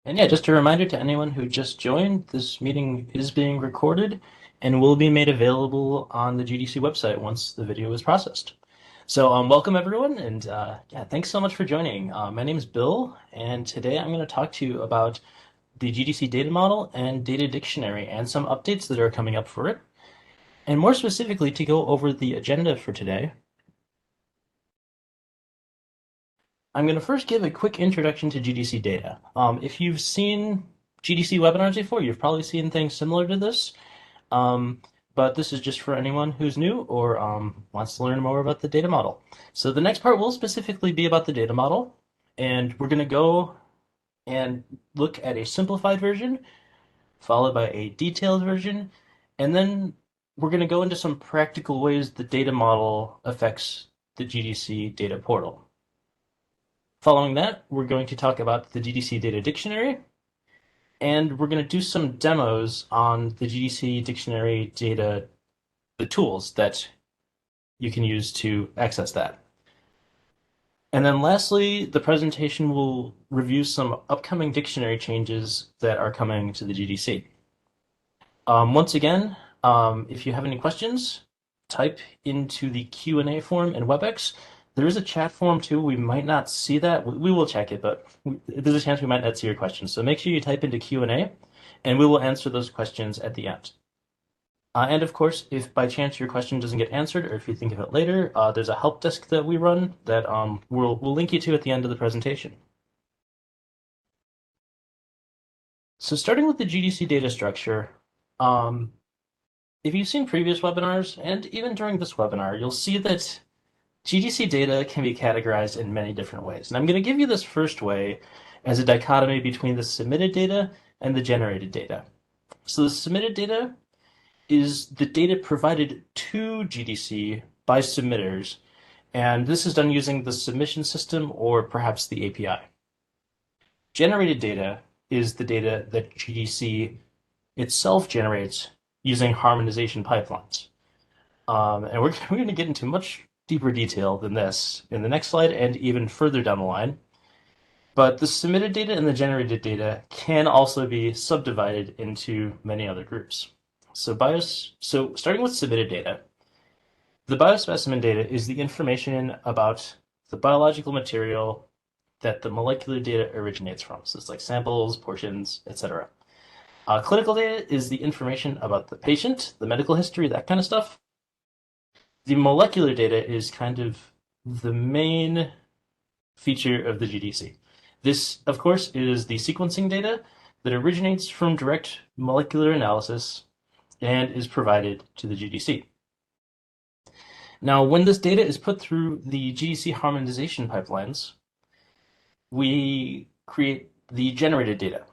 And yeah, just a reminder to anyone who just joined, this meeting is being recorded and will be made available on the GDC website once the video is processed. So, welcome everyone, and yeah, thanks so much for joining. My name is Bill, and today I'm going to talk to you about the GDC Data Model and Data Dictionary and some updates that are coming up for it. And more specifically, to go over the agenda for today, I'm going to first give a quick introduction to GDC data. If you've seen GDC webinars before, you've probably seen things similar to this. Um, but this is just for anyone who's new or wants to learn more about the data model. So the next part will specifically be about the data model, and we're going to go and look at a simplified version, followed by a detailed version, and then we're going to go into some practical ways the data model affects the GDC Data Portal. Following that, we're going to talk about the GDC Data Dictionary, and we're going to do some demos on the GDC Dictionary data, the tools that you can use to access that. And then lastly, the presentation will review some upcoming dictionary changes that are coming to the GDC. Once again, if you have any questions, type into the Q&A form in WebEx. There is a chat form too. We might not see that. We will check it, but there's a chance we might not see your questions. So make sure you type into Q&A, and we will answer those questions at the end. And of course, if by chance your question doesn't get answered, or if you think of it later, there's a help desk that we run that we'll link you to at the end of the presentation. So starting with the GDC data structure, um, if you've seen previous webinars, and even during this webinar, you'll see that GDC data can be categorized in many different ways. And I'm going to give you this first way as a dichotomy between the submitted data and the generated data. So the submitted data is the data provided to GDC by submitters, and this is done using the submission system or perhaps the API. Generated data is the data that GDC itself generates using harmonization pipelines. And we're going to get into much deeper detail than this in the next slide and even further down the line. But the submitted data and the generated data can also be subdivided into many other groups. So starting with submitted data, the biospecimen data is the information about the biological material that the molecular data originates from. So it's like samples, portions, etc. Clinical data is the information about the patient, the medical history, that kind of stuff. The molecular data is kind of the main feature of the GDC. This, of course, is the sequencing data that originates from direct molecular analysis and is provided to the GDC. Now, when this data is put through the GDC harmonization pipelines, we create the generated data.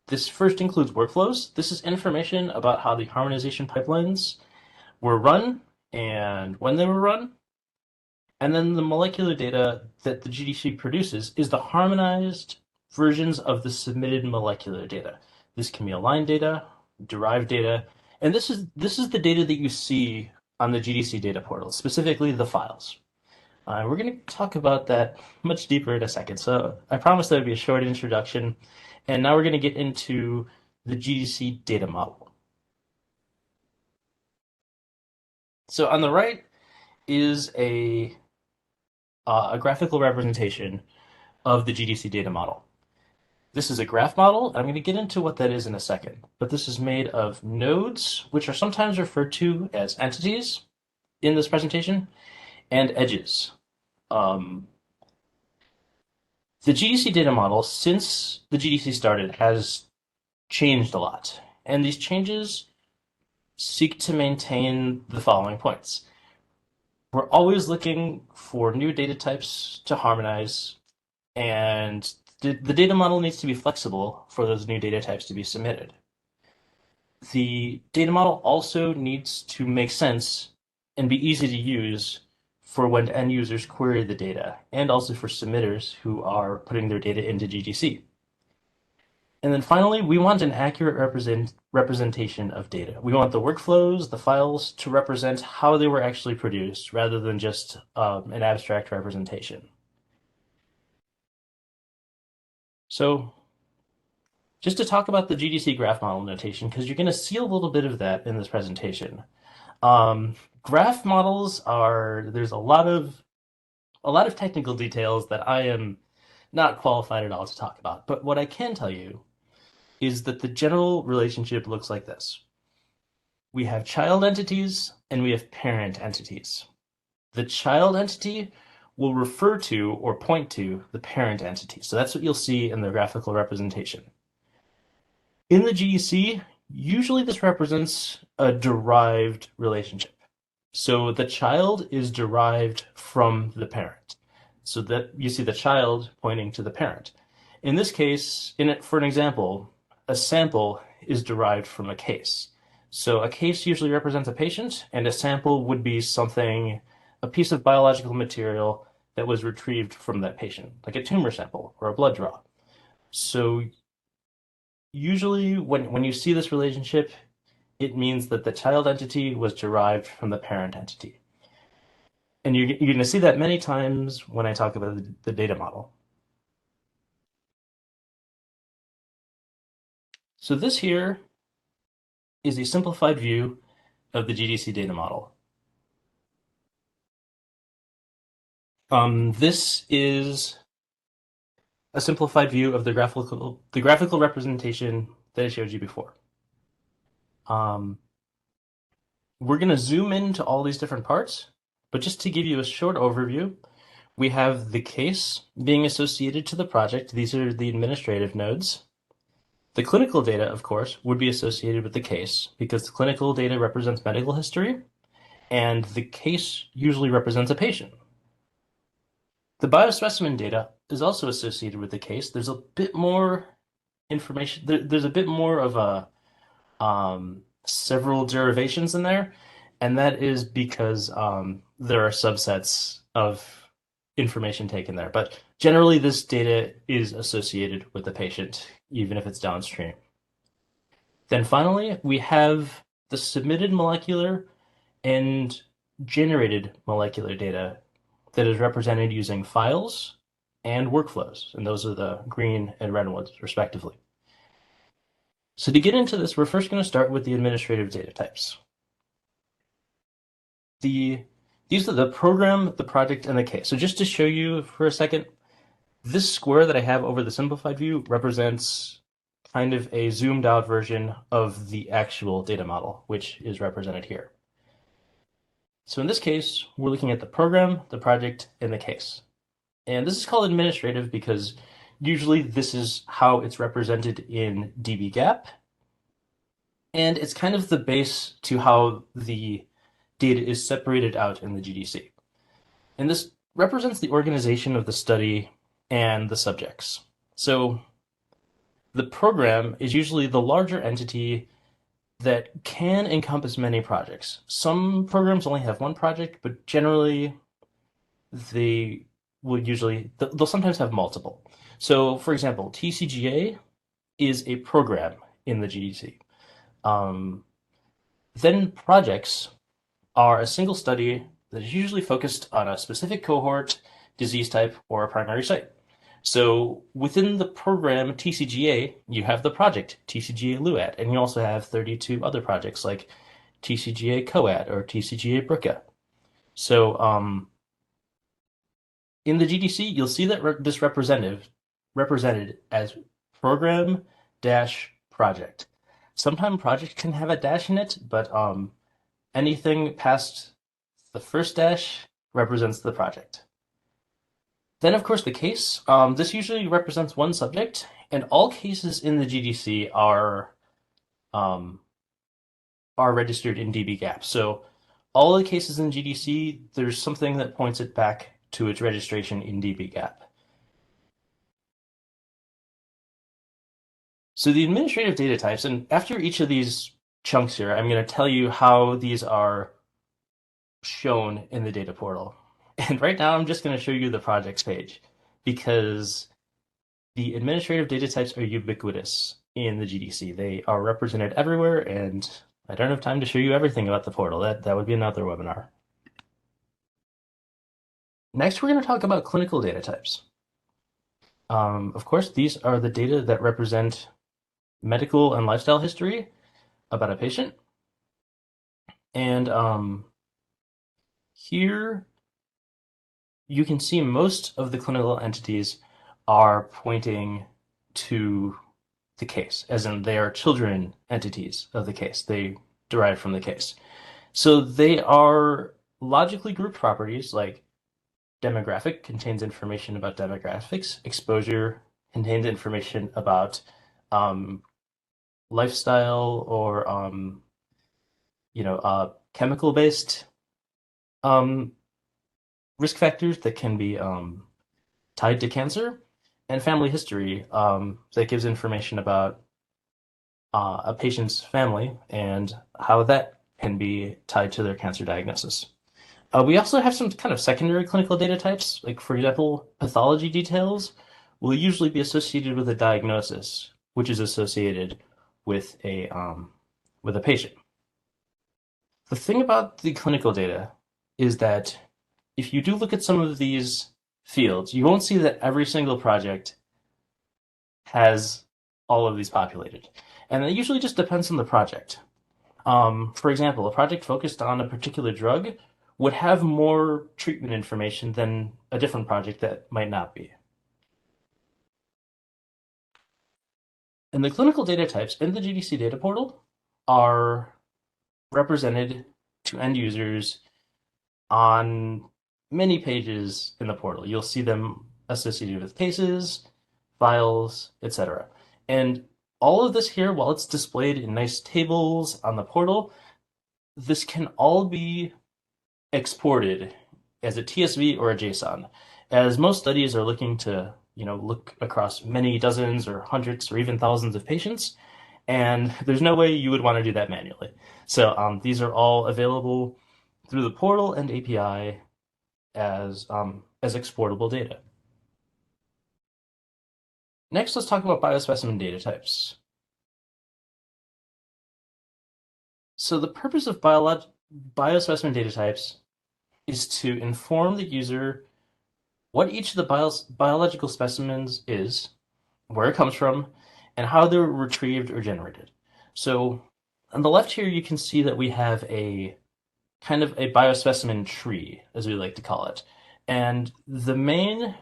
This first includes workflows. This is information about how the harmonization pipelines were run and when they were run. And then the molecular data that the GDC produces is the harmonized versions of the submitted molecular data. This can be aligned data, derived data, and this is the data that you see on the GDC Data Portal, specifically the files. We're going to talk about that much deeper in a second. So I promised that would be a short introduction, and now we're going to get into the GDC data model. So on the right is a graphical representation of the GDC data model. This is a graph model. I'm going to get into what that is in a second, but this is made of nodes, which are sometimes referred to as entities in this presentation, and edges. The GDC data model, since the GDC started, has changed a lot, and these changes seek to maintain the following points. We're always looking for new data types to harmonize, and the data model needs to be flexible for those new data types to be submitted. The data model also needs to make sense and be easy to use for when end users query the data, and also for submitters who are putting their data into GDC. And then finally, we want an accurate representation of data. We want the workflows, the files to represent how they were actually produced rather than just an abstract representation. So just to talk about the GDC graph model notation, because you're going to see a little bit of that in this presentation. Um, Graph models there's a lot of technical details that I am not qualified at all to talk about. But what I can tell you is that the general relationship looks like this. We have child entities and we have parent entities. The child entity will refer to or point to the parent entity. So that's what you'll see in the graphical representation. In the GDC, usually this represents a derived relationship. So the child is derived from the parent. So that you see the child pointing to the parent. In this case, for an example, a sample is derived from a case. So a case usually represents a patient, and a sample would be a piece of biological material that was retrieved from that patient, like a tumor sample or a blood draw. So usually when you see this relationship, it means that the child entity was derived from the parent entity. And you're going to see that many times when I talk about the data model. So this here is a simplified view of the GDC data model. This is a simplified view of the graphical representation that I showed you before. Um, we're going to zoom into all these different parts, but just to give you a short overview, we have the case being associated to the project. These are the administrative nodes. The clinical data, of course, would be associated with the case because the clinical data represents medical history, and the case usually represents a patient. The biospecimen data is also associated with the case. There's a bit more information. There's a bit more of several derivations in there, and that is because there are subsets of information taken there. But generally, this data is associated with the patient, even if it's downstream. Then finally, we have the submitted molecular and generated molecular data that is represented using files and workflows, and those are the green and red ones, respectively. So to get into this, we're first going to start with the administrative data types. These are the program, the project, and the case. So just to show you for a second, this square that I have over the simplified view represents kind of a zoomed out version of the actual data model, which is represented here. So in this case, we're looking at the program, the project, and the case. And this is called administrative because usually this is how it's represented in dbGaP. And it's kind of the base to how the data is separated out in the GDC. And this represents the organization of the study and the subjects. So the program is usually the larger entity that can encompass many projects. Some programs only have one project, but generally they they'll sometimes have multiple. So for example, TCGA is a program in the GDC. Then projects are a single study that is usually focused on a specific cohort, disease type, or a primary site. So within the program TCGA, you have the project TCGA LUAD, and you also have 32 other projects like TCGA COAD or TCGA BRCA. So in the GDC, you'll see that this represented as program dash project. Sometimes project can have a dash in it, but anything past the first dash represents the project. Then, of course, the case. This usually represents one subject, and all cases in the GDC are registered in dbGaP. So all the cases in GDC, there's something that points it back to its registration in dbGaP. So the administrative data types, and after each of these chunks here, I'm going to tell you how these are shown in the data portal. And right now, I'm just going to show you the projects page because the administrative data types are ubiquitous in the GDC. They are represented everywhere, and I don't have time to show you everything about the portal. That would be another webinar. Next, we're going to talk about clinical data types. Of course, these are the data that represent medical and lifestyle history about a patient. And here you can see most of the clinical entities are pointing to the case, as in they are children entities of the case. They derive from the case. So they are logically grouped properties like demographic contains information about demographics, exposure contains information about um, lifestyle or chemical based um, risk factors that can be tied to cancer, and family history that gives information about a patient's family and how that can be tied to their cancer diagnosis. We also have some kind of secondary clinical data types, like for example, pathology details will usually be associated with a diagnosis, which is associated with a patient. The thing about the clinical data is that if you do look at some of these fields, you won't see that every single project has all of these populated. And it usually just depends on the project. For example, a project focused on a particular drug would have more treatment information than a different project that might not be. And the clinical data types in the GDC Data Portal are represented to end users on many pages in the portal. You'll see them associated with cases, files, etc. And all of this here, while it's displayed in nice tables on the portal, this can all be exported as a TSV or a JSON, as most studies are looking to, look across many dozens or hundreds or even thousands of patients, and there's no way you would want to do that manually. So these are all available through the portal and API as exportable data. Next, let's talk about biospecimen data types. So the purpose of biospecimen data types is to inform the user what each of the biological specimens is, where it comes from, and how they're retrieved or generated. So on the left here, you can see that we have a kind of a biospecimen tree, as we like to call it. And the main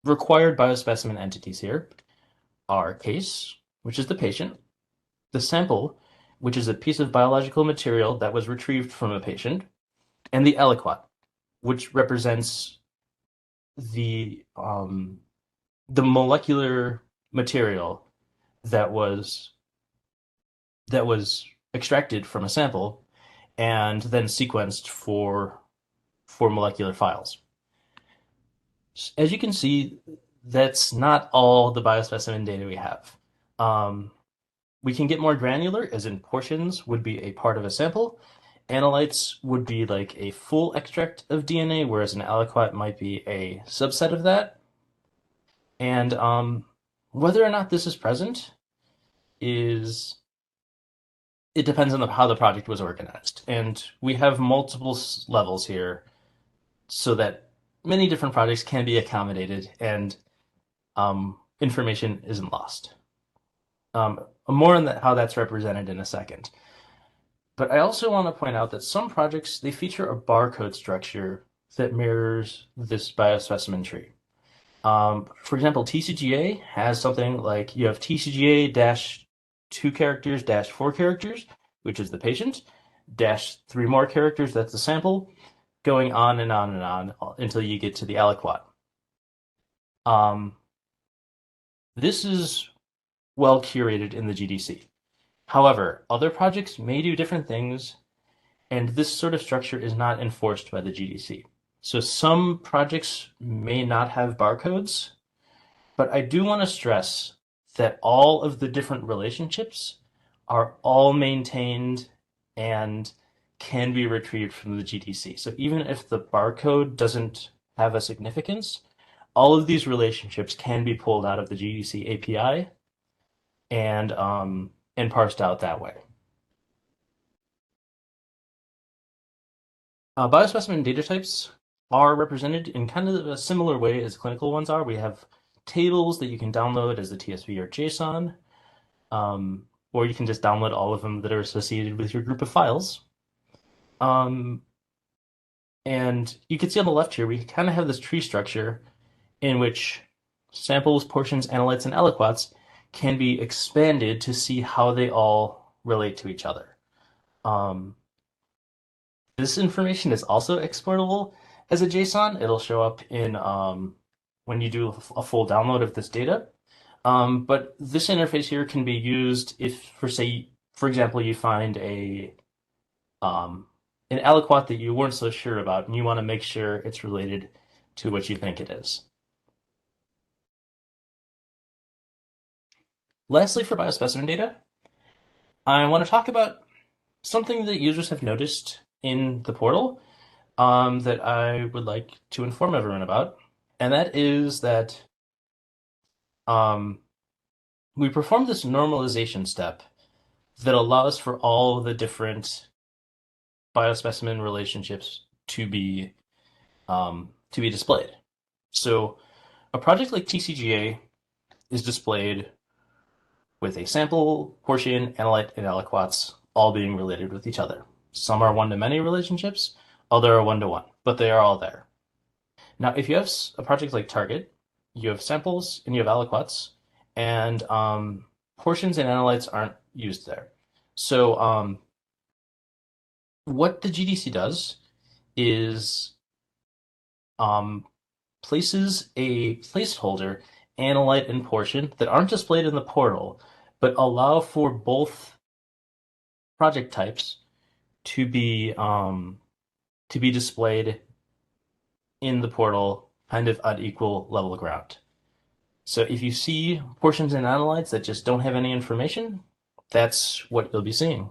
required biospecimen entities here are case, which is the patient, the sample, which is a piece of biological material that was retrieved from a patient, and the aliquot, which represents the um, the molecular material that was extracted from a sample and then sequenced for molecular files. As you can see, that's not all the biospecimen data we have. Um, we can get more granular, as in portions would be a part of a sample. Analytes would be like a full extract of DNA, whereas an aliquot might be a subset of that. And whether or not this is present is it depends on how the project was organized. And we have multiple levels here so that many different projects can be accommodated and information isn't lost. More on how that's represented in a second. But I also want to point out that some projects, they feature a barcode structure that mirrors this biospecimen tree. For example, TCGA has something like you have TCGA dash 2 characters dash 4 characters, which is the patient, dash 3 more characters, that's the sample, going on and on and on until you get to the aliquot. Um, this is well curated in the GDC. However, other projects may do different things, and this sort of structure is not enforced by the GDC. So some projects may not have barcodes, but I do want to stress that all of the different relationships are all maintained and can be retrieved from the GDC. So even if the barcode doesn't have a significance, all of these relationships can be pulled out of the GDC API and parsed out that way. Biospecimen data types are represented in kind of a similar way as clinical ones are. We have tables that you can download as a TSV or JSON. or you can just download all of them that are associated with your group of files. Um, and you can see on the left here, we kind of have this tree structure in which samples, portions, analytes, and aliquots can be expanded to see how they all relate to each other. Um, this information is also exportable as a JSON. It'll show up in when you do a full download of this data. But this interface here can be used if, for example, you find um, an aliquot that you weren't so sure about, and you want to make sure it's related to what you think it is. Lastly, for biospecimen data, I want to talk about something that users have noticed in the portal that I would like to inform everyone about, and that is that um, we perform this normalization step that allows for all the different biospecimen relationships to be displayed. So a project like TCGA is displayed with a sample, portion, analyte, and aliquots all being related with each other. Some are one-to-many relationships, other are one-to-one, but they are all there. Now, if you have a project like Target, you have samples and you have aliquots, and portions and analytes aren't used there. So what the GDC does is um, places a placeholder, analyte, and portion that aren't displayed in the portal, but allow for both project types to be displayed in the portal, kind of on equal level ground. So if you see portions and analytes that just don't have any information, that's what you'll be seeing.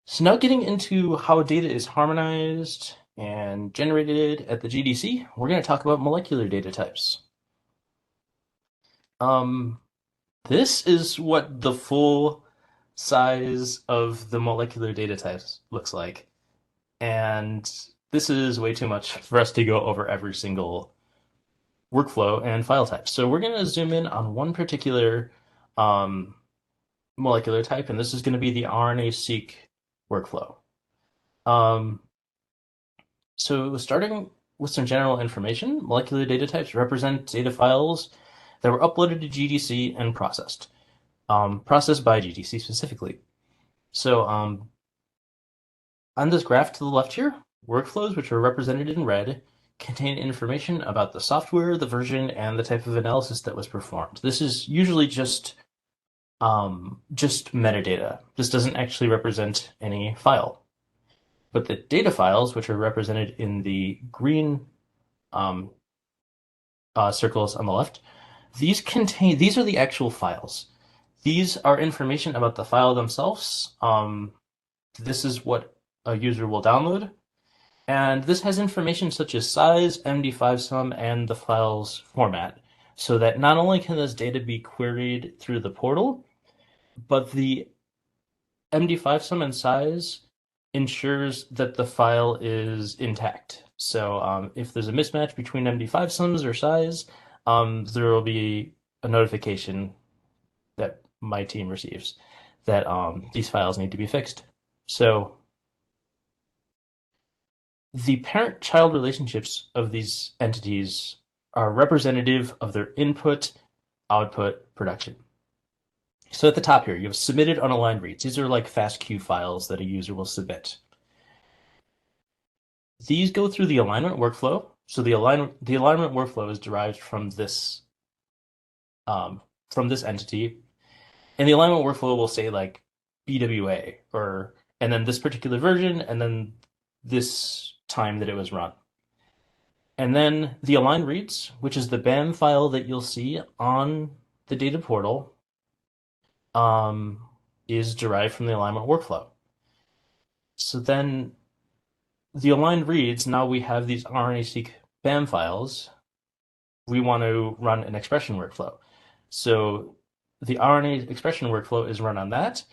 So now getting into how data is harmonized and generated at the GDC, we're going to talk about molecular data types. Um, this is what the full size of the molecular data types looks like. And this is way too much for us to go over every single workflow and file type. So we're going to zoom in on one particular um, molecular type, and this is going to be the RNA-seq workflow. Um, so starting with some general information, molecular data types represent data files that were uploaded to GDC and processed by GDC specifically. So on this graph to the left here, workflows, which are represented in red, contain information about the software, the version, and the type of analysis that was performed. This is usually just metadata. This doesn't actually represent any file. But the data files, which are represented in the green um, circles on the left, these are the actual files. These are information about the file themselves. This is what a user will download. And this has information such as size, MD5 sum, and the file's format, so that not only can this data be queried through the portal, but the MD5 sum and size ensures that the file is intact. So if there's a mismatch between MD5 sums or size, there will be a notification that my team receives that these files need to be fixed. So the parent-child relationships of these entities are representative of their input, output, production. So at the top here, you have submitted unaligned reads. These are like FASTQ files that a user will submit. These go through the alignment workflow. So the alignment workflow is derived from this entity, and the alignment workflow will say like BWA and then this particular version and then this time that it was run. And then the aligned reads, which is the BAM file that you'll see on the data portal, is derived from the alignment workflow. So then the aligned reads, now we have these RNA-seq BAM files. We want to run an expression workflow. So the RNA expression workflow is run on that,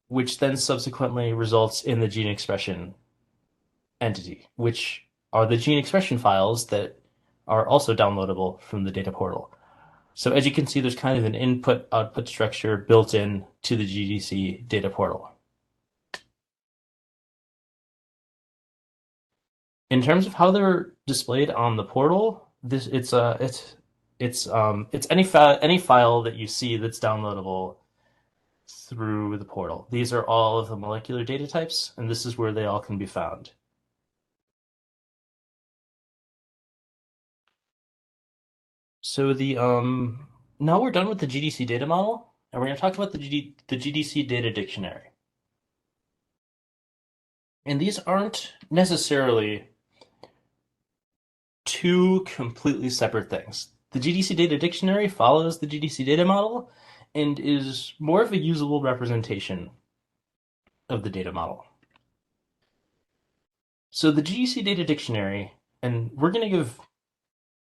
which then subsequently results in the gene expression entity, which are the gene expression files that are also downloadable from the data portal. So as you can see, there's kind of an input-output structure built in to the GDC data portal. In terms of how they're displayed on the portal, it's any file that you see that's downloadable through the portal. These are all of the molecular data types, and this is where they all can be found. So now we're done with the GDC data model, and we're going to talk about the GDC Data Dictionary. And these aren't necessarily two completely separate things. The GDC Data Dictionary follows the GDC data model and is more of a usable representation of the data model. So the GDC Data Dictionary, and we're going to give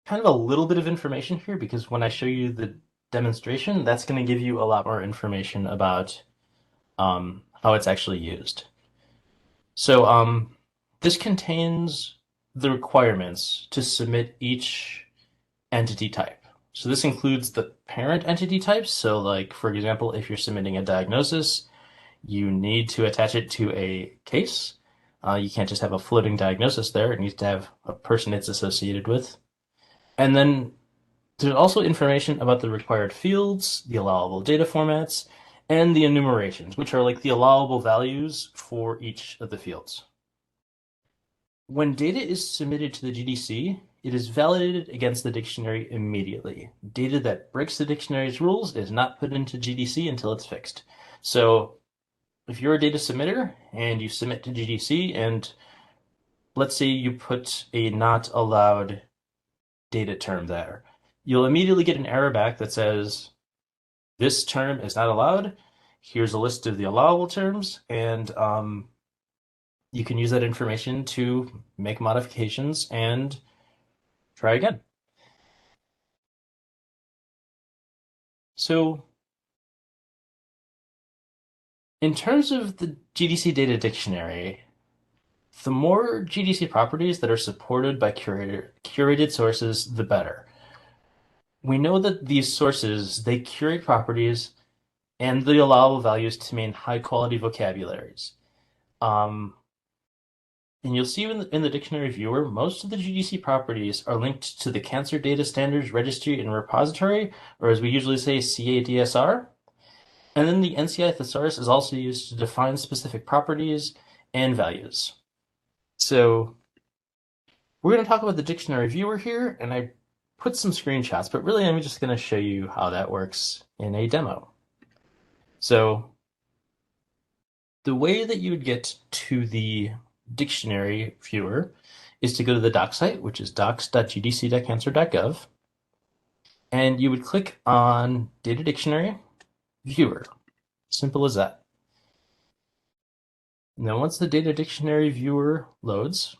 kind of a little bit of information here because when I show you the demonstration, that's going to give you a lot more information about how it's actually used. So this contains the requirements to submit each entity type. So this includes the parent entity types. So like, for example, if you're submitting a diagnosis, you need to attach it to a case. You can't just have a floating diagnosis there. It needs to have a person it's associated with. And then there's also information about the required fields, the allowable data formats, and the enumerations, which are like the allowable values for each of the fields. When data is submitted to the GDC, it is validated against the dictionary immediately. Data that breaks the dictionary's rules is not put into GDC until it's fixed. So if you're a data submitter and you submit to GDC and let's say you put a not allowed data term there, you'll immediately get an error back that says, this term is not allowed. Here's a list of the allowable terms, and you can use that information to make modifications and try again. So in terms of the GDC Data Dictionary, the more GDC properties that are supported by curated sources, the better. We know that these sources, they curate properties and the allowable values to maintain high quality vocabularies. And you'll see in the dictionary viewer, most of the GDC properties are linked to the Cancer Data Standards Registry and Repository, or as we usually say, CADSR. And then the NCI thesaurus is also used to define specific properties and values. So we're going to talk about the dictionary viewer here, and I put some screenshots, but really I'm just going to show you how that works in a demo. So the way that you would get to the dictionary viewer is to go to the doc site, which is docs.gdc.cancer.gov, and you would click on Data Dictionary Viewer. Simple as that. Now, once the Data Dictionary Viewer loads,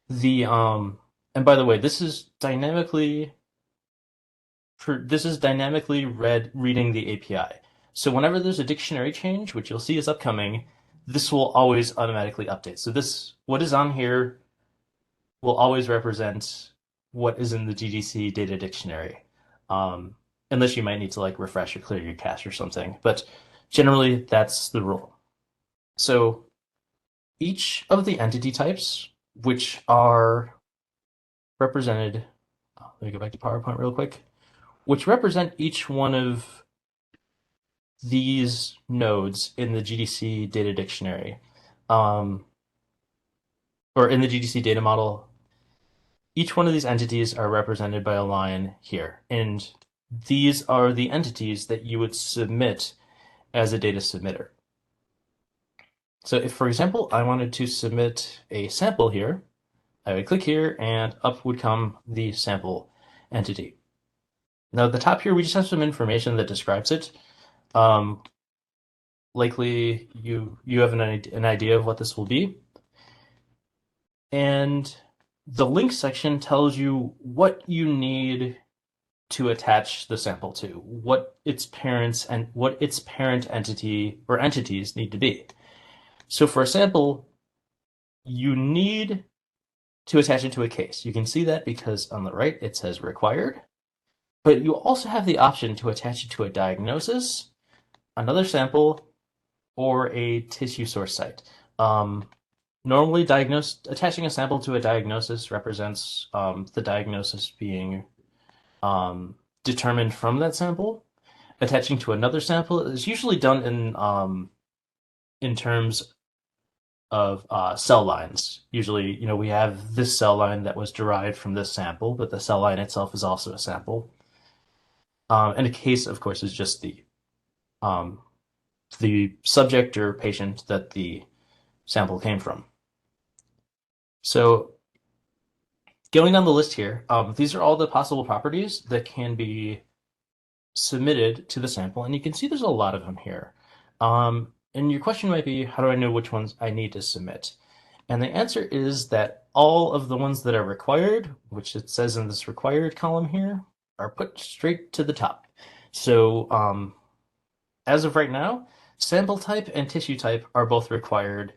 and by the way, this is dynamically reading the API. So whenever there's a dictionary change, which you'll see is upcoming, this will always automatically update. So what is on here will always represent what is in the GDC Data Dictionary, unless you might need to like refresh or clear your cache or something. But generally, that's the rule. So each of the entity types, which are represented, let me go back to PowerPoint real quick, which represent each one of these nodes in the GDC Data Dictionary, or in the GDC data model. Each one of these entities are represented by a line here, and these are the entities that you would submit as a data submitter. So if, for example, I wanted to submit a sample here, I would click here and up would come the sample entity. Now at the top here, we just have some information that describes it. Likely you have an idea of what this will be. And the link section tells you what you need to attach the sample to, what its parent entity or entities need to be. So for a sample, you need to attach it to a case. You can see that because on the right it says required, but you also have the option to attach it to a diagnosis, another sample, or a tissue source site. Normally, attaching a sample to a diagnosis represents the diagnosis being determined from that sample. Attaching to another sample is usually done in terms of cell lines. Usually, we have this cell line that was derived from this sample, but the cell line itself is also a sample. And a case, of course, is just the subject or patient that the sample came from. So going down the list here, these are all the possible properties that can be submitted to the sample, and you can see there's a lot of them here. And your question might be, how do I know which ones I need to submit? And the answer is that all of the ones that are required, which it says in this required column here, are put straight to the top. So as of right now, sample type and tissue type are both required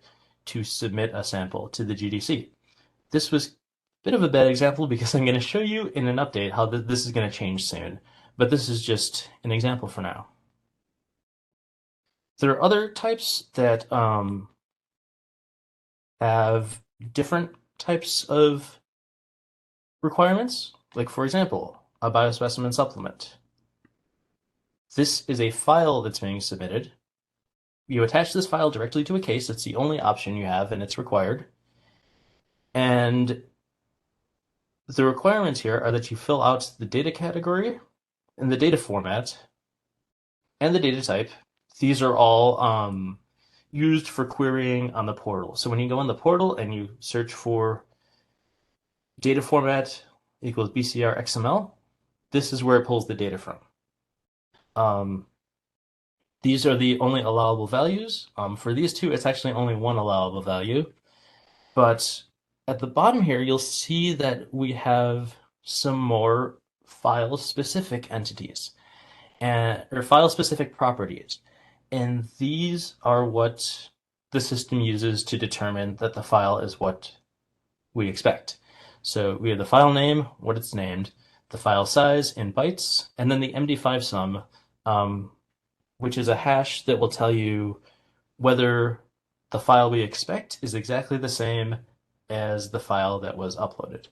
to submit a sample to the GDC. This was a bit of a bad example because I'm going to show you in an update how this is going to change soon, but this is just an example for now. There are other types that have different types of requirements, like for example, a biospecimen supplement. This is a file that's being submitted. You attach this file directly to a case. It's the only option you have, and it's required. And the requirements here are that you fill out the data category and the data format and the data type. These are all used for querying on the portal. So when you go on the portal and you search for data format equals BCR XML, this is where it pulls the data from. These are the only allowable values. For these two, it's actually only one allowable value. But at the bottom here, you'll see that we have some more file-specific entities or file-specific properties. And these are what the system uses to determine that the file is what we expect. So we have the file name, what it's named, the file size in bytes, and then the MD5 sum, which is a hash that will tell you whether the file we expect is exactly the same as the file that was uploaded.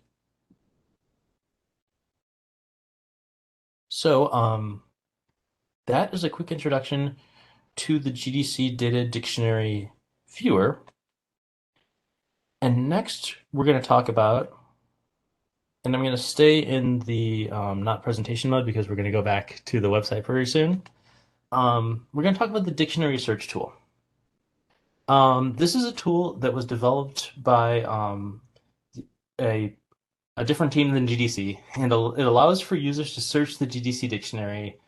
So that is a quick introduction to the GDC Data Dictionary viewer. And next, we're going to talk about, and I'm going to stay in the not presentation mode because we're going to go back to the website very soon. We're going to talk about the dictionary search tool. This is a tool that was developed by a different team than GDC, and it allows for users to search the GDC dictionary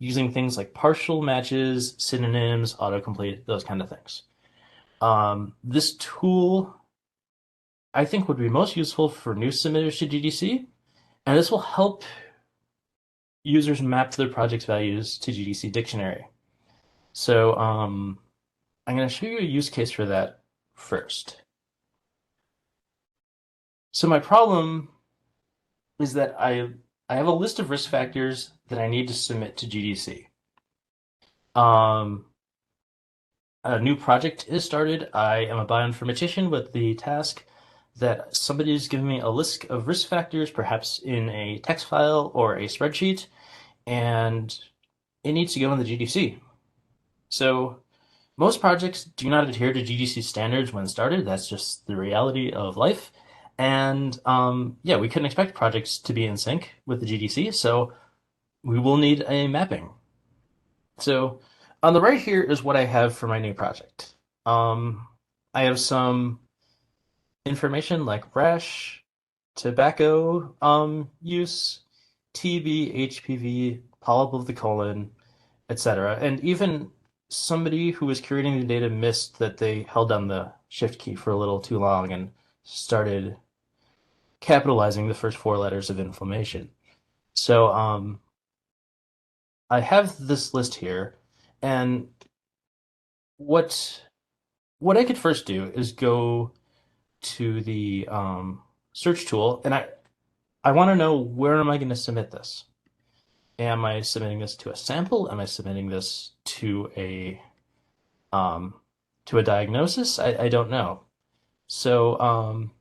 using things like partial matches, synonyms, autocomplete, those kind of things. This tool, I think, would be most useful for new submitters to GDC, and this will help users map their project's values to GDC dictionary. So I'm going to show you a use case for that first. So my problem is that I have a list of risk factors that I need to submit to GDC. A new project is started. I am a bioinformatician with the task that somebody is giving me a list of risk factors, perhaps in a text file or a spreadsheet, and it needs to go in the GDC. So most projects do not adhere to GDC standards when started. That's just the reality of life. And yeah, we couldn't expect projects to be in sync with the GDC, so we will need a mapping. So on the right here is what I have for my new project. I have some information like rash, tobacco use, TB, HPV, polyp of the colon, etc. And even somebody who was curating the data missed that they held down the shift key for a little too long and started capitalizing the first four letters of inflammation. So I have this list here, and what I could first do is go to the search tool, and I want to know where am I going to submit this? Am I submitting this to a sample? Am I submitting this um, to a diagnosis? I don't know. So I'm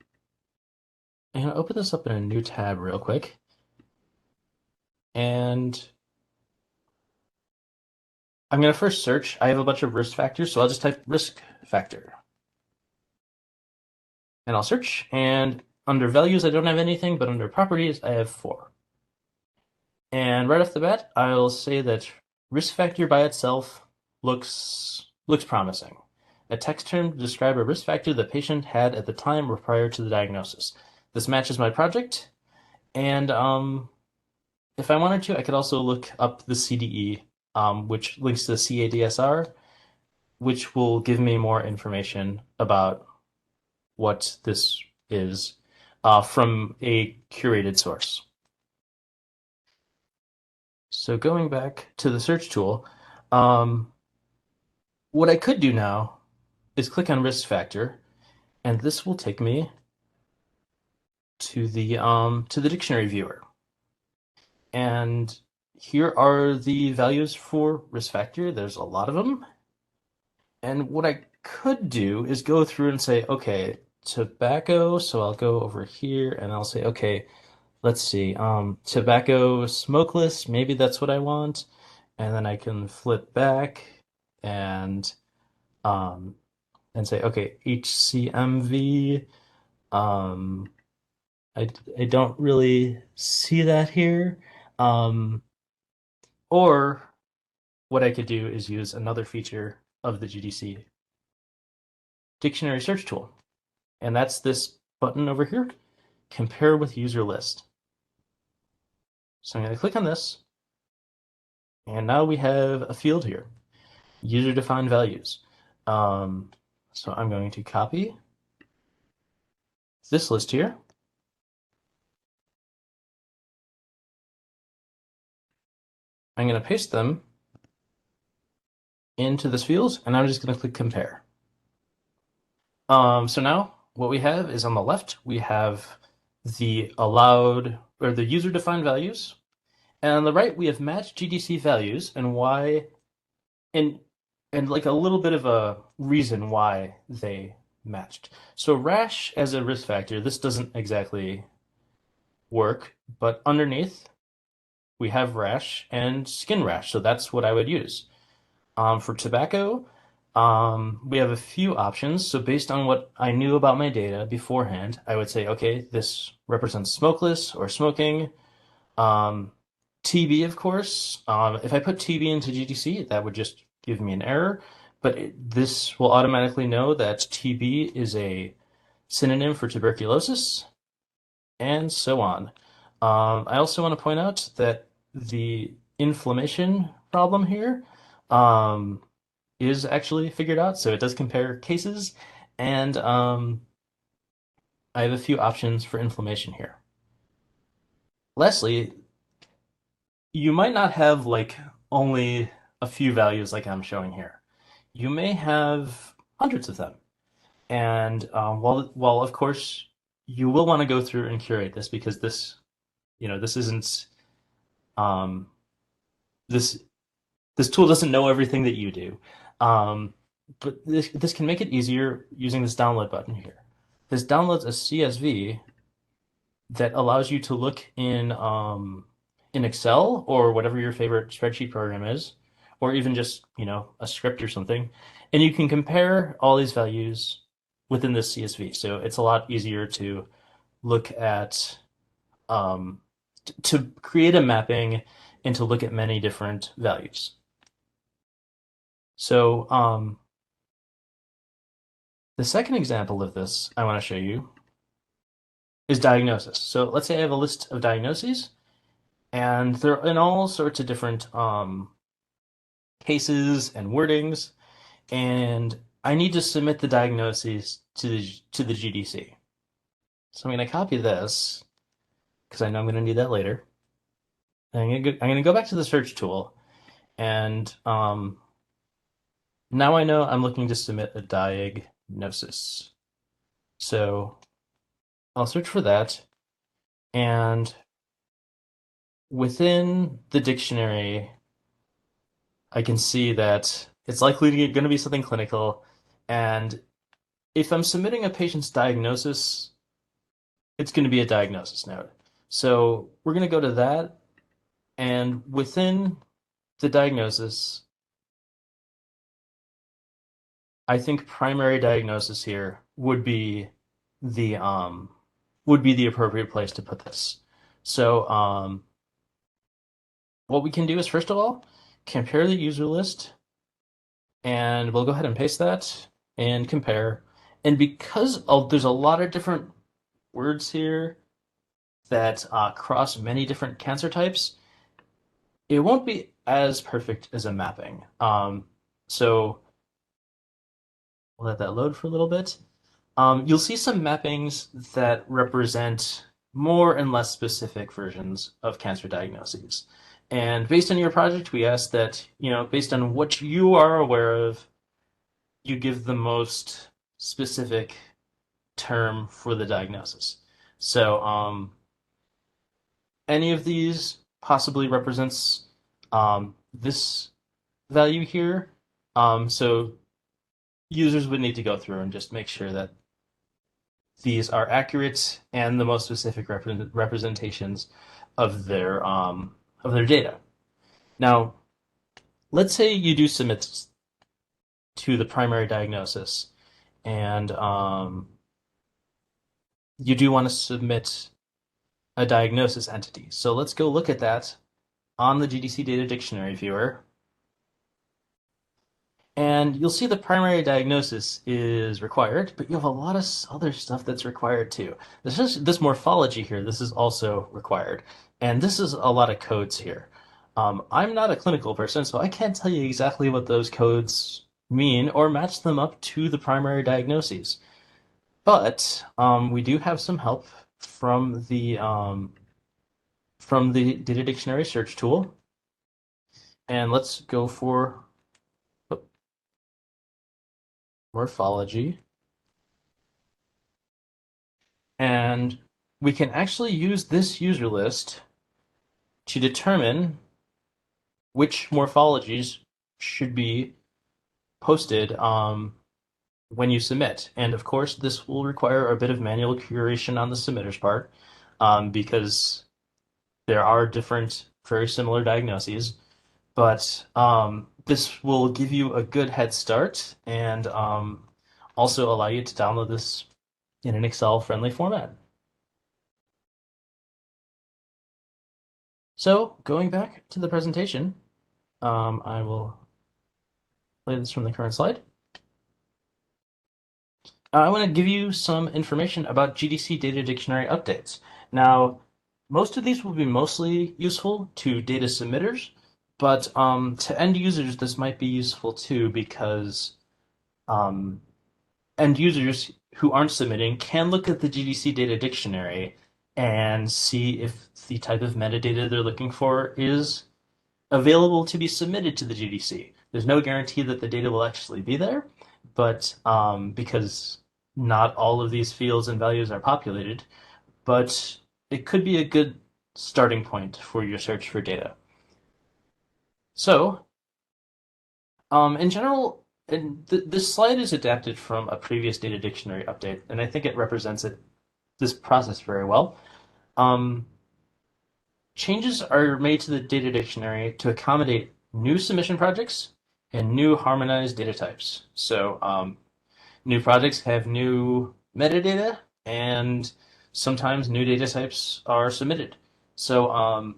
going to open this up in a new tab real quick. And I'm going to first search. I have a bunch of risk factors, so I'll just type risk factor. And I'll search. And under values, I don't have anything, but under properties, I have 4. And right off the bat, I'll say that risk factor by itself looks promising. A text term to describe a risk factor the patient had at the time or prior to the diagnosis. This matches my project, and if I wanted to, I could also look up the CDE, which links to the CADSR, which will give me more information about what this is from a curated source. So going back to the search tool, um, what I could do now is click on risk factor, and this will take me to the dictionary viewer. And here are the values for risk factor. There's a lot of them. And what I could do is go through and say, okay, tobacco. So I'll go over here and I'll say, okay, let's see, tobacco smokeless, maybe that's what I want. And then I can flip back and um, and say, okay, HCMV. Um, I don't really see that here. Um, or what I could do is use another feature of the GDC dictionary search tool. And that's this button over here, compare with user list. So I'm going to click on this, and now we have a field here, user-defined values. Um, so I'm going to copy this list here. I'm going to paste them into this field, and I'm just going to click compare. So now what we have is on the left, we have the allowed or the user-defined values, and on the right, we have matched GDC values and why, and like a little bit of a reason why they matched. So rash as a risk factor, this doesn't exactly work, but underneath we have rash and skin rash, so that's what I would use. For tobacco, we have a few options. So based on what I knew about my data beforehand, I would say, okay, this represents smokeless or smoking. Um, TB, of course. If I put TB into GDC, that would just give me an error, but this will automatically know that TB is a synonym for tuberculosis, and so on. I also want to point out that the inflammation problem here um, is actually figured out, so it does compare cases, and I have a few options for inflammation here. Lastly, you might not have like only a few values like I'm showing here. You may have hundreds of them. And while of course you will want to go through and curate this because this, this isn't um, this this tool doesn't know everything that you do. Um, but this can make it easier using this download button here. This downloads a CSV that allows you to look in Excel or whatever your favorite spreadsheet program is, or even just, a script or something, and you can compare all these values within this CSV. So it's a lot easier to look at um, to create a mapping and to look at many different values. So the second example of this I want to show you is diagnosis. So let's say I have a list of diagnoses, and they're in all sorts of different cases and wordings, and I need to submit the diagnoses to the GDC. So I'm going to copy this because I know I'm going to need that later. And I'm going to go back to the search tool, and now I know I'm looking to submit a diagnosis. So I'll search for that, and within the dictionary, I can see that it's likely going to be something clinical. And if I'm submitting a patient's diagnosis, it's going to be a diagnosis node. So we're going to go to that, and within the diagnosis, I think primary diagnosis here the would be the appropriate place to put this. So what we can do is first of all compare the user list, and we'll go ahead and paste that and compare. And because there's a lot of different words here that cross many different cancer types, it won't be as perfect as a mapping. So we'll let that load for a little bit. You'll see some mappings that represent more and less specific versions of cancer diagnoses. And based on your project, we ask that, based on what you are aware of, you give the most specific term for the diagnosis. So, any of these possibly represents this value here. So users would need to go through and just make sure that these are accurate and the most specific representations of their data. Now, let's say you do submit to the primary diagnosis, and you do want to submit a diagnosis entity. So let's go look at that on the GDC Data Dictionary viewer. And you'll see the primary diagnosis is required, but you have a lot of other stuff that's required too. This morphology here, this is also required. And this is a lot of codes here. I'm not a clinical person, so I can't tell you exactly what those codes mean or match them up to the primary diagnoses. But we do have some help from the data dictionary search tool. And let's go for morphology. And we can actually use this user list to determine which morphologies should be posted when you submit. And of course, this will require a bit of manual curation on the submitter's part because there are different, very similar diagnoses. But this will give you a good head start and also allow you to download this in an Excel-friendly format. So going back to the presentation, I will play this from the current slide. I want to give you some information about GDC Data Dictionary updates. Now, most of these will be mostly useful to data submitters, but to end users, this might be useful too because um, end users who aren't submitting can look at the GDC Data Dictionary and see if the type of metadata they're looking for is available to be submitted to the GDC. There's no guarantee that the data will actually be there, but because not all of these fields and values are populated, but it could be a good starting point for your search for data. So, in general, and this slide is adapted from a previous data dictionary update, and I think it represents this process very well. Um, Changes are made to the data dictionary to accommodate new submission projects and new harmonized data types. So new projects have new metadata, and sometimes new data types are submitted. So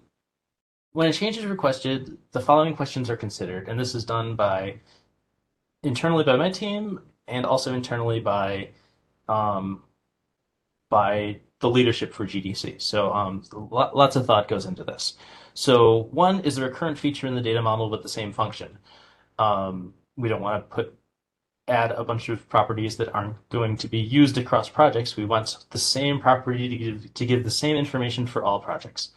when a change is requested, the following questions are considered, and this is done internally by my team and also internally um, by the leadership for GDC. So lots of thought goes into this. So one, is there a current feature in the data model with the same function? We don't want to add a bunch of properties that aren't going to be used across projects. We want the same property to give the same information for all projects.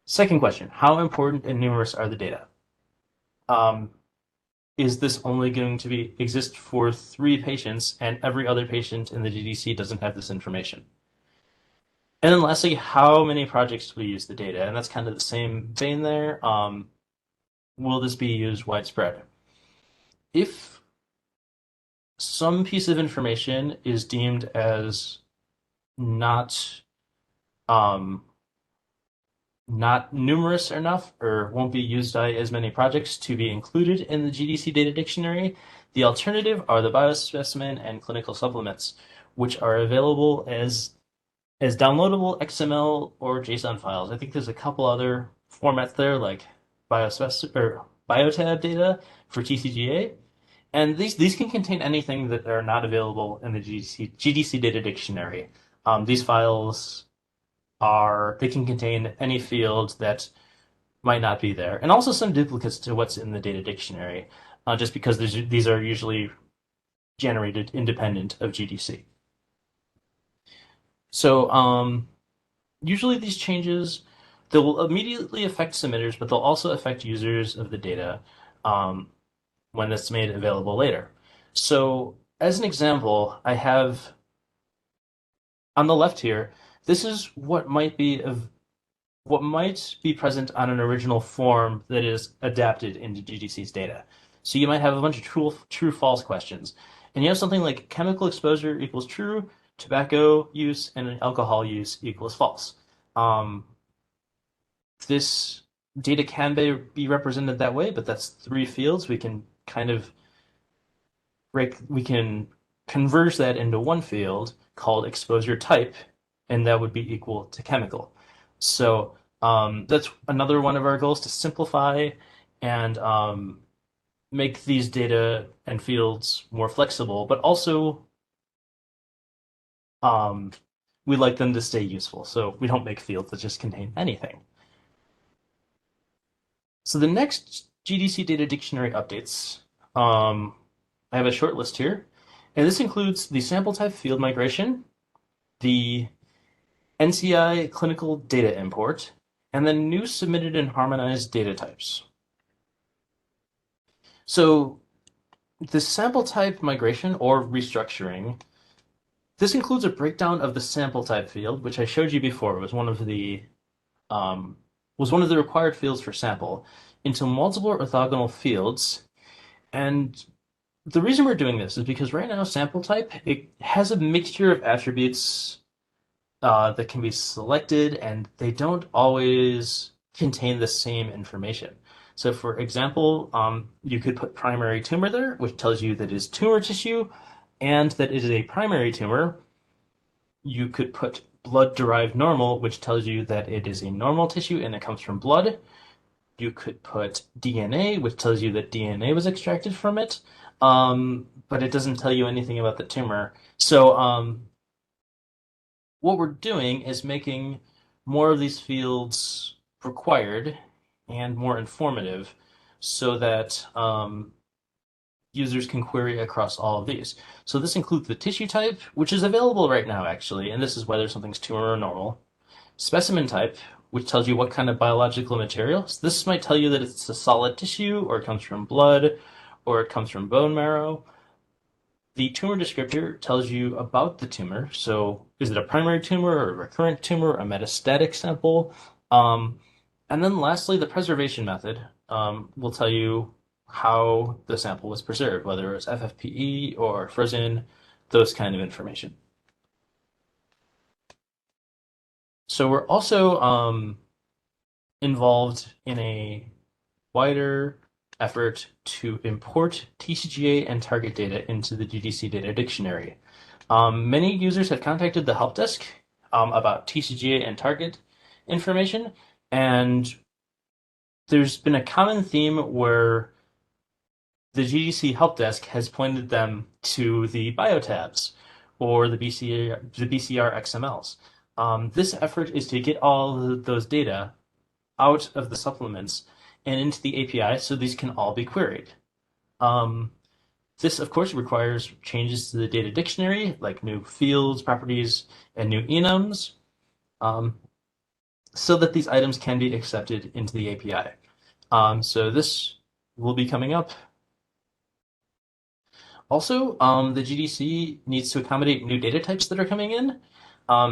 Second question, how important and numerous are the data? Um, is this only going to exist for 3 patients and every other patient in the GDC doesn't have this information? And then lastly, how many projects will use the data? And that's kind of the same vein there. Will this be used widespread? If some piece of information is deemed as not um, not numerous enough or won't be used by as many projects to be included in the GDC Data Dictionary, the alternative are the Biospecimen and clinical supplements, which are available as downloadable XML or JSON files. I think there's a couple other formats there like Biospec or Biotab data for TCGA. And these can contain anything that are not available in the GDC Data Dictionary. These files they can contain any field that might not be there, and also some duplicates to what's in the data dictionary, just because these are usually generated independent of GDC. So usually these changes they will immediately affect submitters, but they'll also affect users of the data um, when it's made available later. So as an example, I have on the left here, this is what might be present on an original form that is adapted into GDC's data. So you might have a bunch of true false questions. And you have something like chemical exposure equals true, tobacco use and alcohol use equals false. Um, this data can be represented that way, but that's three fields. We can converge that into one field called exposure type, and that would be equal to chemical. So that's another one of our goals to simplify and make these data and fields more flexible, but also um, we like them to stay useful. So we don't make fields that just contain anything. So the next GDC Data Dictionary updates, I have a short list here, and this includes the sample type field migration, the NCI clinical data import, and then new submitted and harmonized data types. So the sample type migration or restructuring, this includes a breakdown of the sample type field, which I showed you before. It um, was one of the required fields for sample, into multiple orthogonal fields. And the reason we're doing this is because right now sample type it has a mixture of attributes that can be selected, and they don't always contain the same information. So, for example, you could put primary tumor there, which tells you that it is tumor tissue and that it is a primary tumor. You could put blood-derived normal, which tells you that it is a normal tissue and it comes from blood. You could put DNA, which tells you that DNA was extracted from it, but it doesn't tell you anything about the tumor. So, what we're doing is making more of these fields required and more informative so that users can query across all of these. So this includes the tissue type, which is available right now, actually, and this is whether something's tumor or normal. Specimen type, which tells you what kind of biological material. So this might tell you that it's a solid tissue, or it comes from blood, or it comes from bone marrow. The tumor descriptor tells you about the tumor. So is it a primary tumor or a recurrent tumor, a metastatic sample? Um, and then lastly, the preservation method will tell you how the sample was preserved, whether it's FFPE or frozen, those kind of information. So we're also involved in a wider effort to import TCGA and target data into the GDC Data Dictionary. Many users have contacted the help desk about TCGA and target information, and there's been a common theme where the GDC help desk has pointed them to the biotabs or the BCR XMLs. This effort is to get all those data out of the supplements and into the API so these can all be queried. Um, this, of course, requires changes to the data dictionary, like new fields, properties, and new enums, um, so that these items can be accepted into the API. So this will be coming up. Also, the GDC needs to accommodate new data types that are coming in.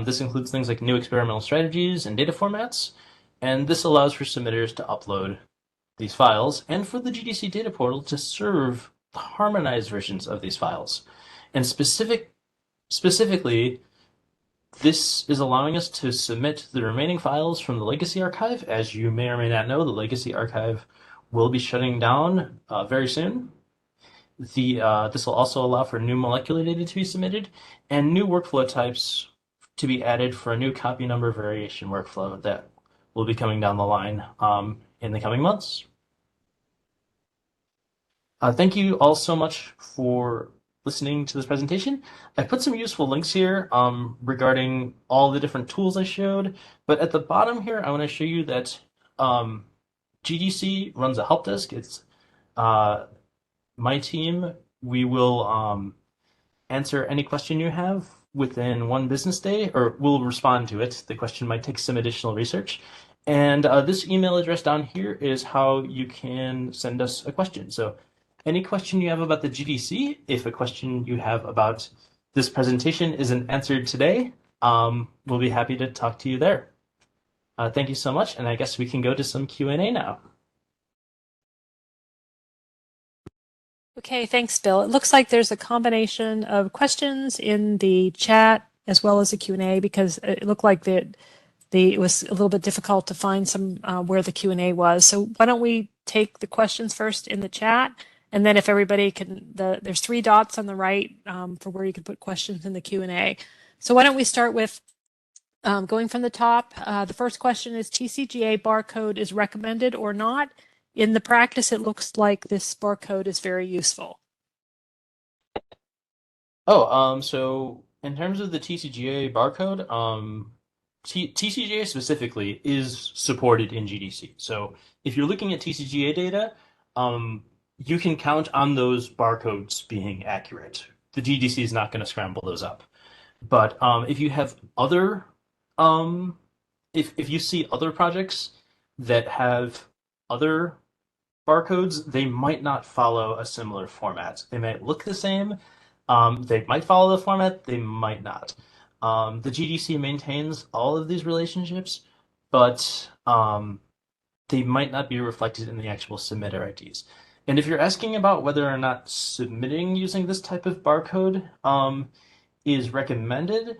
This includes things like new experimental strategies and data formats, and this allows for submitters to upload these files and for the GDC Data Portal to serve harmonized versions of these files. And specifically, this is allowing us to submit the remaining files from the legacy archive. As you may or may not know, the legacy archive will be shutting down very soon. This will also allow for new molecular data to be submitted and new workflow types to be added for a new copy number variation workflow that will be coming down the line in the coming months. Thank you all so much for listening to this presentation. I put some useful links here regarding all the different tools I showed, but at the bottom here, I want to show you that GDC runs a help desk. It's my team. We will answer any question you have within one business day, or we'll respond to it. The question might take some additional research. And this email address down here is how you can send us a question. So any question you have about the GDC, if a question you have about this presentation isn't answered today, we'll be happy to talk to you there. Thank you so much, and I guess we can go to some Q&A now. Okay, thanks, Bill. It looks like there's a combination of questions in the chat as well as the Q&A because it looked like it was a little bit difficult to find some where the Q&A was. So why don't we take the questions first in the chat, and then if everybody can, there's 3 dots on the right for where you can put questions in the Q&A. So why don't we start with going from the top. The first question is TCGA barcode is recommended or not? In the practice, it looks like this barcode is very useful. So in terms of the TCGA barcode, TCGA specifically is supported in GDC. So if you're looking at TCGA data, you can count on those barcodes being accurate. The GDC is not going to scramble those up. But if you have other, if you see other projects that have other barcodes, they might not follow a similar format. They might look the same. They might follow the format. They might not. The GDC maintains all of these relationships, but they might not be reflected in the actual submitter IDs. And if you're asking about whether or not submitting using this type of barcode is recommended,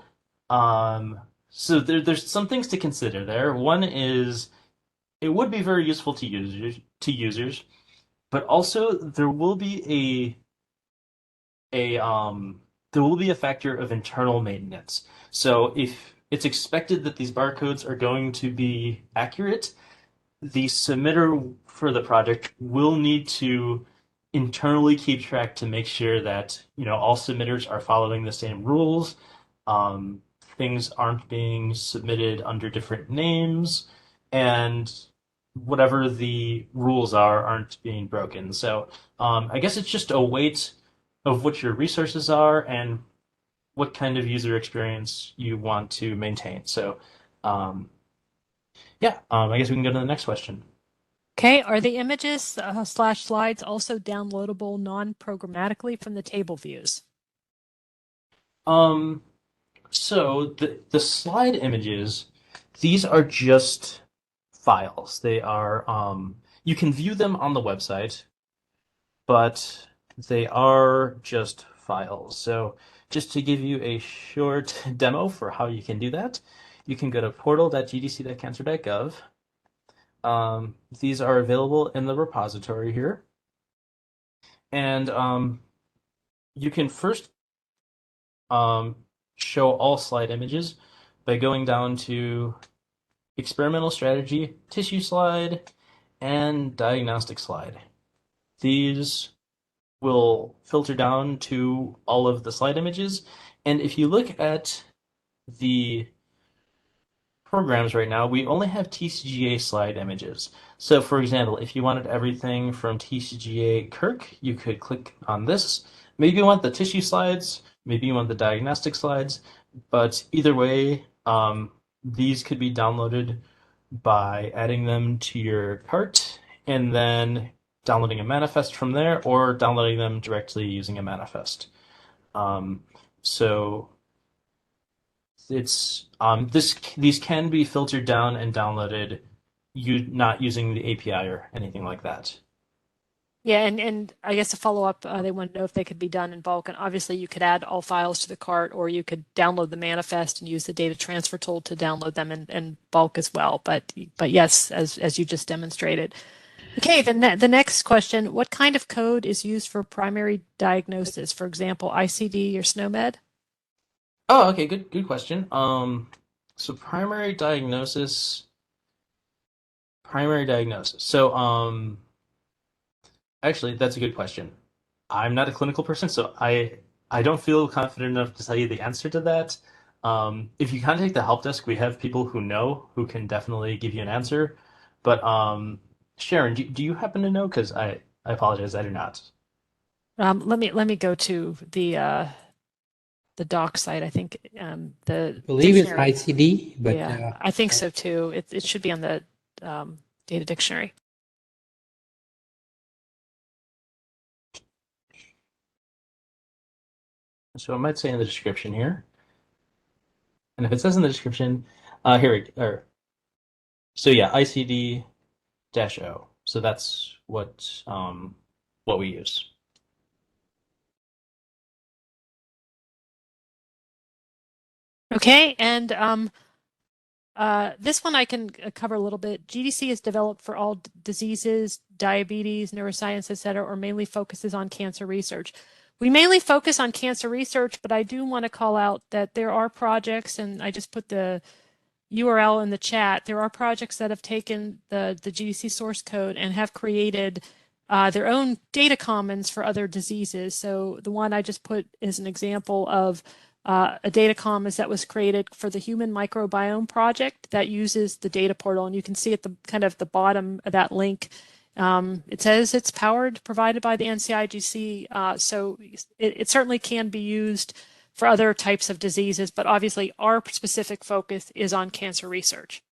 so there's some things to consider there. One is it would be very useful to users, but also there will be there will be a factor of internal maintenance. So if it's expected that these barcodes are going to be accurate, the submitter for the project will need to internally keep track to make sure that all submitters are following the same rules. Um, Things aren't being submitted under different names, and whatever the rules are aren't being broken. So I guess it's just a weight of what your resources are and what kind of user experience you want to maintain. So yeah, I guess we can go to the next question. Okay, are the images slash slides also downloadable non-programmatically from the table views? Um, so the slide images, these are just files. They are you can view them on the website, but they are just files. So just to give you a short demo for how you can do that, you can go to portal.gdc.cancer.gov. These are available in the repository here. And you can first show all slide images by going down to experimental strategy, tissue slide, and diagnostic slide. These will filter down to all of the slide images. And if you look at the programs right now, we only have TCGA slide images. So for example, if you wanted everything from TCGA Kirk, you could click on this. Maybe you want the tissue slides, maybe you want the diagnostic slides, but either way, these could be downloaded by adding them to your cart and then downloading a manifest from there or downloading them directly using a manifest. So these can be filtered down and downloaded, you not using the API or anything like that. Yeah, and I guess to follow up, they want to know if they could be done in bulk. And obviously, you could add all files to the cart, or you could download the manifest and use the data transfer tool to download them in bulk as well. But yes, as you just demonstrated. Okay, the next question: what kind of code is used for primary diagnosis? For example, ICD or SNOMED? Oh, okay, good question. So primary diagnosis. So actually, that's a good question. I'm not a clinical person, so I don't feel confident enough to tell you the answer to that. If you contact the help desk, we have people who know who can definitely give you an answer. But Sharon, do you happen to know? Because I apologize, I do not. Let me go to the doc site. I think the Believe it's dictionary. ICD, but Yeah, I think so too. It should be on the data dictionary. So it might say in the description here, and if it says in the description, here we or so yeah, ICD-O. So that's what we use. Okay, and this one I can cover a little bit. GDC is developed for all diseases, diabetes, neuroscience, etc., or mainly focuses on cancer research. We mainly focus on cancer research, but I do want to call out that there are projects, and I just put the URL in the chat. There are projects that have taken the GDC source code and have created their own data commons for other diseases. So the one I just put is an example of a data commons that was created for the Human Microbiome Project that uses the data portal. And you can see at the kind of the bottom of that link, it says it's provided by the NCIGC. So it certainly can be used for other types of diseases, but obviously our specific focus is on cancer research.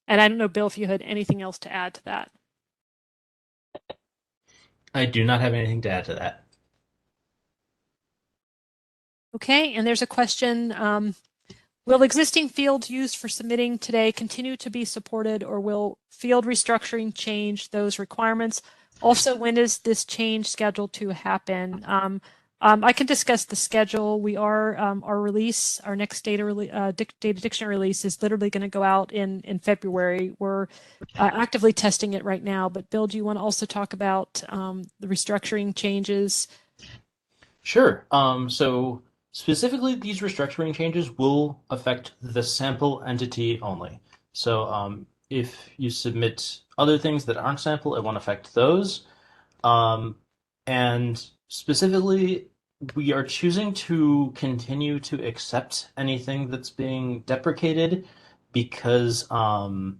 And I don't know, Bill, if you had anything else to add to that. I do not have anything to add to that. Okay, and there's a question. Will existing fields used for submitting today continue to be supported, or will field restructuring change those requirements? Also, when is this change scheduled to happen? I can discuss the schedule. We are our release, our next data dictionary release is literally going to go out in February. We're actively testing it right now. But Bill, do you want to also talk about the restructuring changes? Sure. So specifically, these restructuring changes will affect the sample entity only. So if you submit other things that aren't sample, it won't affect those. Um, and specifically, we are choosing to continue to accept anything that's being deprecated because we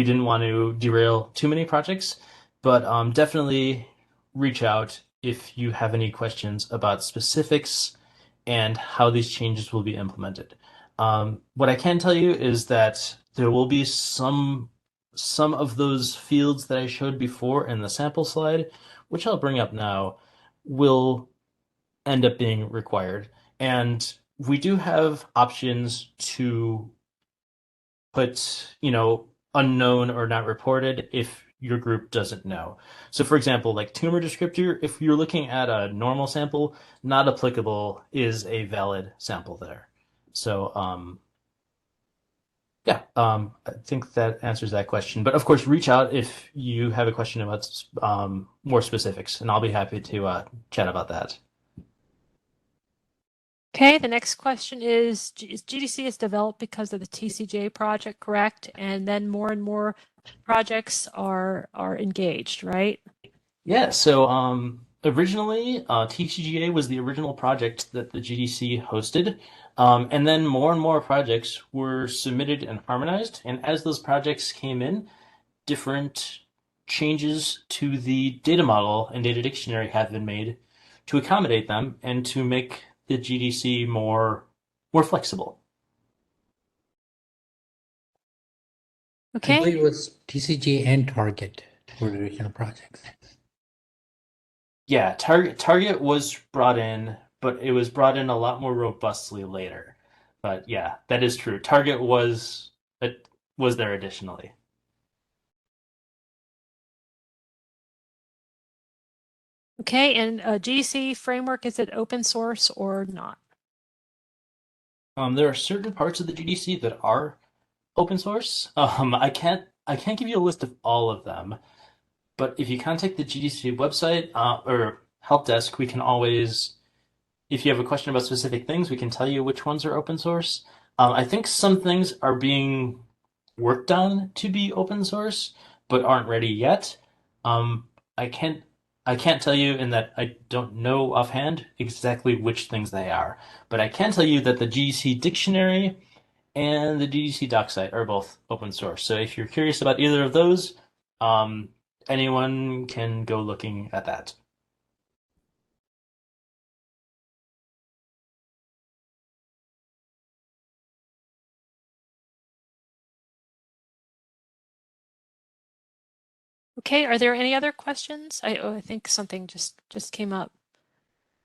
didn't want to derail too many projects, but definitely reach out if you have any questions about specifics and how these changes will be implemented. What I can tell you is that there will be some of those fields that I showed before in the sample slide, which I'll bring up now, will end up being required. And we do have options to put, unknown or not reported if your group doesn't know. So for example, like tumor descriptor, if you're looking at a normal sample, not applicable is a valid sample there. So yeah, I think that answers that question. But of course, reach out if you have a question about more specifics, and I'll be happy to chat about that. Okay, the next question is GDC is developed because of the TCGA project, correct? And then more and more projects are engaged, right? Yeah, so originally TCGA was the original project that the GDC hosted. And then more and more projects were submitted and harmonized. And as those projects came in, different changes to the data model and data dictionary have been made to accommodate them and to make the GDC more flexible. I Okay. believe it was TCGA and Target were the original projects. Yeah, Target was brought in, but it was brought in a lot more robustly later. But yeah, that is true. Target was there additionally. Okay, and GDC framework, is it open source or not? There are certain parts of the GDC that are open source. I can't give you a list of all of them, but if you contact the GDC website or help desk, we can always, if you have a question about specific things, we can tell you which ones are open source. I think some things are being worked on to be open source, but aren't ready yet. Um, I can't I can't tell you in that I don't know offhand exactly which things they are, but I can tell you that the GDC Dictionary and the GDC doc site are both open source. So if you're curious about either of those, um, anyone can go looking at that. Okay, are there any other questions? I think something just came up.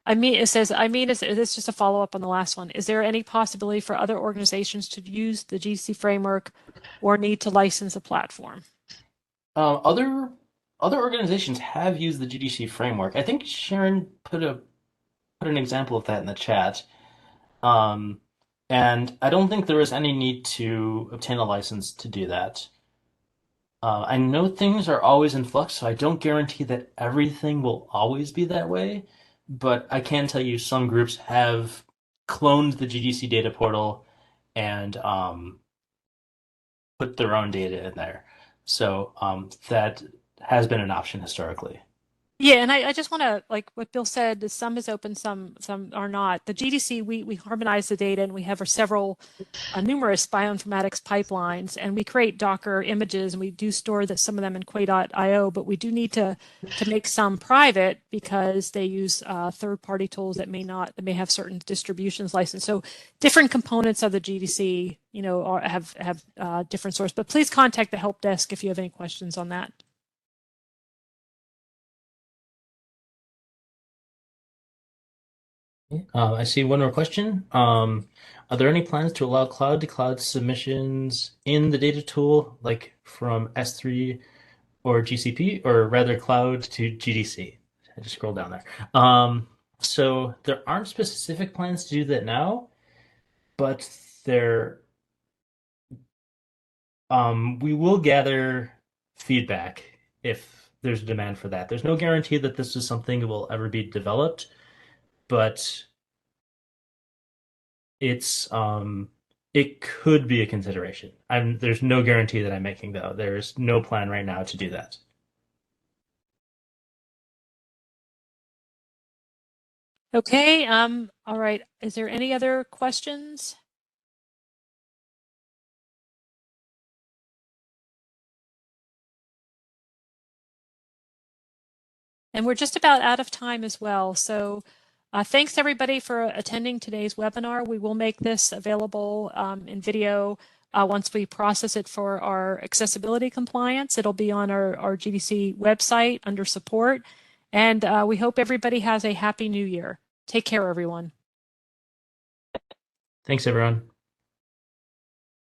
I mean, it says, I mean, is this just a follow-up on the last one? Is there any possibility for other organizations to use the GDC framework or need to license a platform? Um, other other organizations have used the GDC framework. I think Sharon put an example of that in the chat. Um, and I don't think there is any need to obtain a license to do that. I know things are always in flux, so I don't guarantee that everything will always be that way. But I can tell you some groups have cloned the GDC data portal and put their own data in there. So that has been an option historically. Yeah, and I just want to, like what Bill said, some is open, some are not. The GDC, we harmonize the data and we have several numerous bioinformatics pipelines, and we create Docker images, and we do store some of them in Quay.io, but we do need to make some private because they use third-party tools that may have certain distributions licensed. So different components of the GDC, have different source. But please contact the help desk if you have any questions on that. I see one more question. Are there any plans to allow cloud-to-cloud submissions in the data tool, like from S3 or GCP, or rather cloud to GDC? I just scroll down there. So there aren't specific plans to do that now, but we will gather feedback if there's a demand for that. There's no guarantee that this is something that will ever be developed, but it's it could be a consideration. There's no guarantee that I'm making though. There's no plan right now to do that. Okay, all right. Is there any other questions? And we're just about out of time as well. So thanks everybody for attending today's webinar. We will make this available in video once we process it for our accessibility compliance. It'll be on our GDC website under support. And we hope everybody has a happy new year. Take care, everyone. Thanks, everyone.